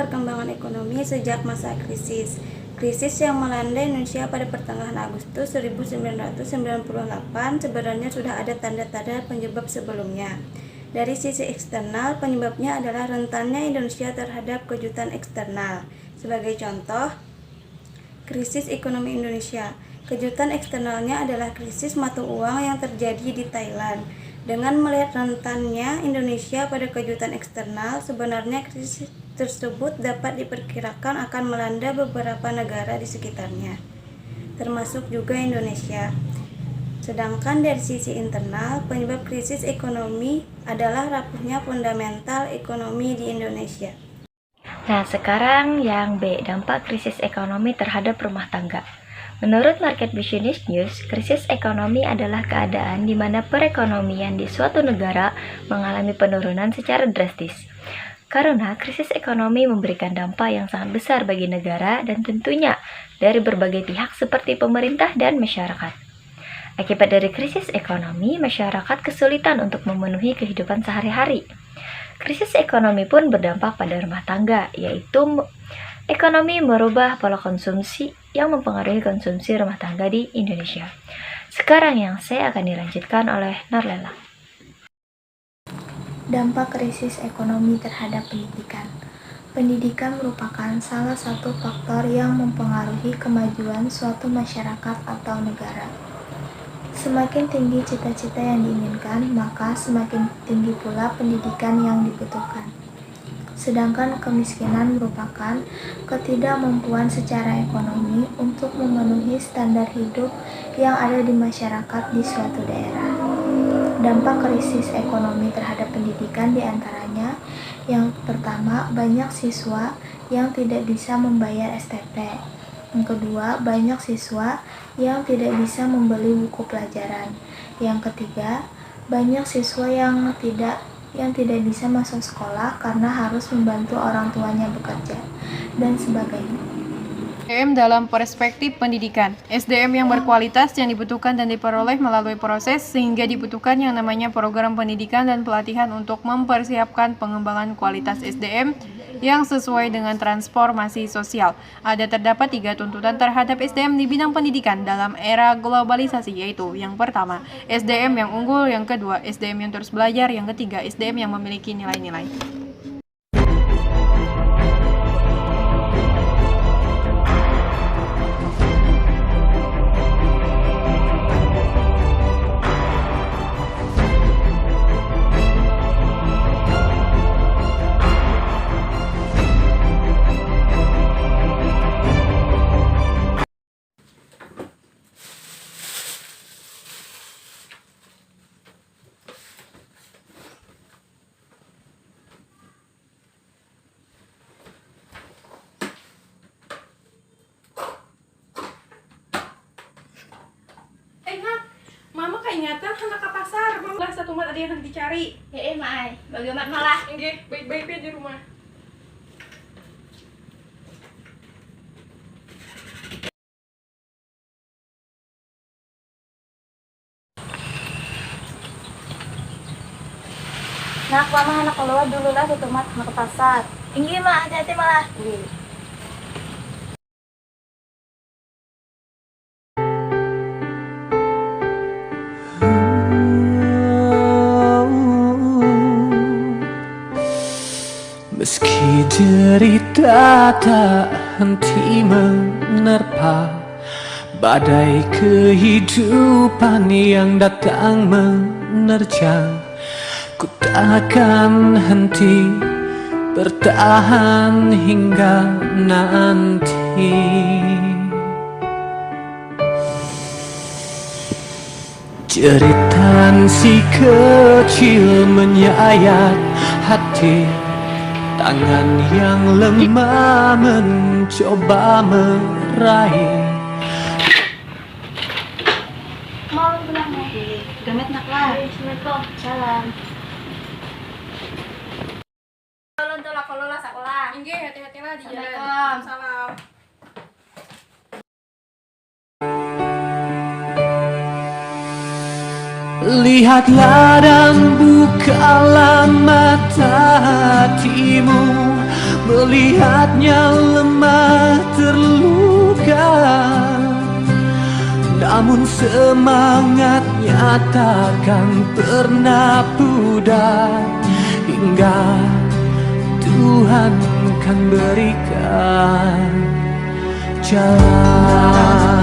perkembangan ekonomi sejak masa krisis. Krisis yang melanda Indonesia pada pertengahan Agustus 1998 sebenarnya sudah ada tanda-tanda penyebab sebelumnya. Dari sisi eksternal, penyebabnya adalah rentannya Indonesia terhadap kejutan eksternal. Sebagai contoh, krisis ekonomi Indonesia. Kejutan eksternalnya adalah krisis mata uang yang terjadi di Thailand. Dengan melihat rentannya Indonesia pada kejutan eksternal, sebenarnya krisis tersebut dapat diperkirakan akan melanda beberapa negara di sekitarnya, termasuk juga Indonesia. Sedangkan dari sisi internal, penyebab krisis ekonomi adalah rapuhnya fundamental ekonomi di Indonesia. Nah, sekarang yang B, dampak krisis ekonomi terhadap rumah tangga. Menurut Market Business News, krisis ekonomi adalah keadaan di mana perekonomian di suatu negara mengalami penurunan secara drastis. Karena krisis ekonomi memberikan dampak yang sangat besar bagi negara dan tentunya dari berbagai pihak seperti pemerintah dan masyarakat. Akibat dari krisis ekonomi, masyarakat kesulitan untuk memenuhi kehidupan sehari-hari. Krisis ekonomi pun berdampak pada rumah tangga, yaitu ekonomi merubah pola konsumsi yang mempengaruhi konsumsi rumah tangga di Indonesia. Sekarang yang saya akan dilanjutkan oleh Norlela. Dampak krisis ekonomi terhadap pendidikan. Pendidikan merupakan salah satu faktor yang mempengaruhi kemajuan suatu masyarakat atau negara. Semakin tinggi cita-cita yang diinginkan, maka semakin tinggi pula pendidikan yang dibutuhkan. Sedangkan kemiskinan merupakan ketidakmampuan secara ekonomi untuk memenuhi standar hidup yang ada di masyarakat di suatu daerah. Dampak krisis ekonomi terhadap pendidikan diantaranya, yang pertama, banyak siswa yang tidak bisa membayar SPP. Yang kedua, banyak siswa yang tidak bisa membeli buku pelajaran. Yang ketiga, banyak siswa yang tidak bisa masuk sekolah karena harus membantu orang tuanya bekerja, dan sebagainya. SDM dalam perspektif pendidikan. SDM yang berkualitas yang dibutuhkan dan diperoleh melalui proses sehingga dibutuhkan yang namanya program pendidikan dan pelatihan untuk mempersiapkan pengembangan kualitas SDM yang sesuai dengan transformasi sosial. Terdapat 3 tuntutan terhadap SDM di bidang pendidikan dalam era globalisasi, yaitu yang pertama, SDM yang unggul, yang kedua, SDM yang terus belajar, yang ketiga, SDM yang memiliki nilai-nilai. Mama keingatan hendak ke pasar. Mama satu mat ada yang hendak dicari. Maai, bagaimana malah? Nggih, baik-baik aja di rumah. Nak, mama anak keluar dulu lah satu mat ke pasar. Inggih, Ma, hati-hati malah. Meski derita tak henti menerpa, badai kehidupan yang datang menerjang, ku takkan henti bertahan hingga nanti. Jeritan si kecil menyayat hati, tangan yang lemah mencoba meraih. Mau bilang ya? Gamet nak lah. Assalamualaikum. Salam. Kalau sekolah. Inggih, hati-hati lah di jalan. Assalamualaikum. Salam. Lihatlah dan bukalah mata hatimu, melihatnya lemah terluka. Namun semangatnya takkan pernah pudar, hingga Tuhan kan berikan jalan.